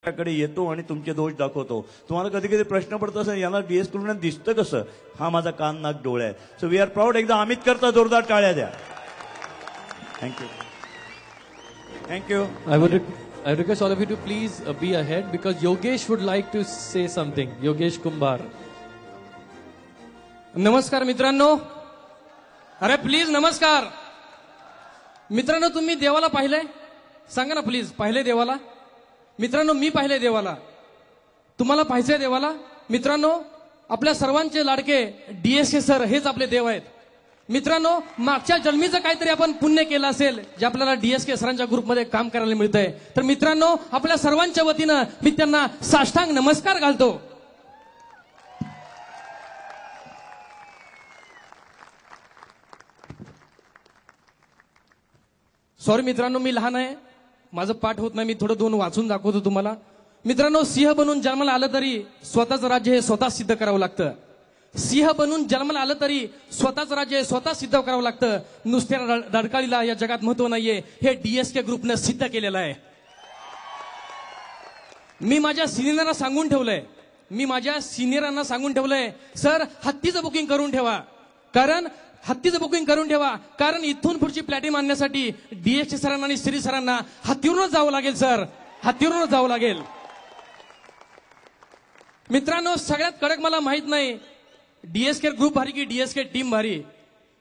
कडे येतो आणि तुमचे दोष दाखवतो. तुम्हाला कधी कधी प्रश्न पडतो असं याला डीएस कडून दिसतं कसं. हा माझा कान नाक डोळे आहे. So we are proud. एकदा अमित करता जोरदार टाळ्या द्या. Thank you thank you. I request all of you to please be ahead because Yogesh would like to say something. Yogesh Kumbar. नमस्कार मित्रांनो. अरे प्लीज नमस्कार मित्रांनो. तुम्ही देवाला पाहिलंय? सांगा ना प्लीज. पाहिलंय देवाला? मित्रांनो मी पाहिलंय देवाला. तुम्हाला पाहायचंय देवाला? मित्रांनो आपल्या सर्वांचे लाडके डीएसके सर हेच आपले देव आहेत. मित्रांनो मागच्या जन्मीचं काहीतरी आपण पुण्य केलं असेल जे आपल्याला डीएसके सरांच्या ग्रुपमध्ये काम करायला मिळतंय. तर मित्रांनो आपल्या सर्वांच्या वतीनं मी त्यांना साष्टांग नमस्कार घालतो. सॉरी मित्रांनो मी लहान आहे. माझं पाठ होत नाही. मी थोडं दोन वाचून दाखवतो तुम्हाला. मित्रांनो सिंह बनून जन्माला आलं तरी स्वतःचं राज्य हे स्वतः सिद्ध करावं लागतं. सिंह बनून जन्माला आलं तरी स्वतःचं राज्य हे स्वतः सिद्ध करावं लागतं. नुसत्या रडकाळीला या जगात महत्व नाहीये. हे डीएसके ग्रुपनं सिद्ध केलेलं आहे. मी माझ्या सिनियरांना सांगून ठेवलंय सर हत्तीचं बुकिंग करून ठेवा. कारण इथून पुढची प्लॅटिनम आणण्यासाठी डीएसके सरांना आणि श्री सरांना हत्तीवरूनच जावं लागेल सर. हत्तीवरूनच जावं लागेल. मित्रांनो सगळ्यात कडक मला माहित नाही डीएसके ग्रुप भारी की डीएसके टीम भारी.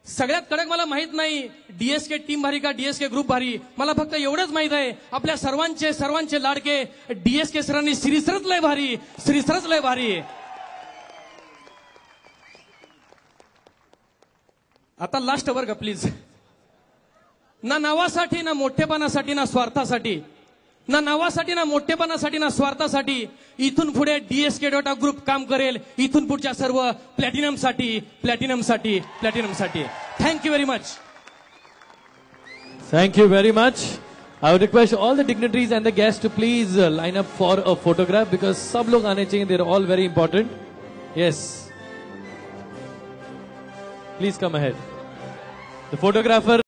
सगळ्यात कडक मला माहित नाही डीएसके टीम भारी का डीएसके ग्रुप भारी. मला फक्त एवढंच माहित आहे आपल्या सर्वांचे लाडके डीएसके सरांनी श्री सरच लय भारी. आता लास्ट वर का प्लीज. ना नावासाठी ना मोठेपणासाठी ना स्वार्थासाठी ना स्वार्थासाठी इथून पुढे डीएसके डॉटा ग्रुप काम करेल. इथून पुढच्या सर्व प्लॅटिनमसाठी. Thank you very much. Thank you very much. I would request all the dignitaries and the guests to please line up for a photograph because सब लोग आने चाहिए. They're all very important. Yes. Please come ahead. The photographer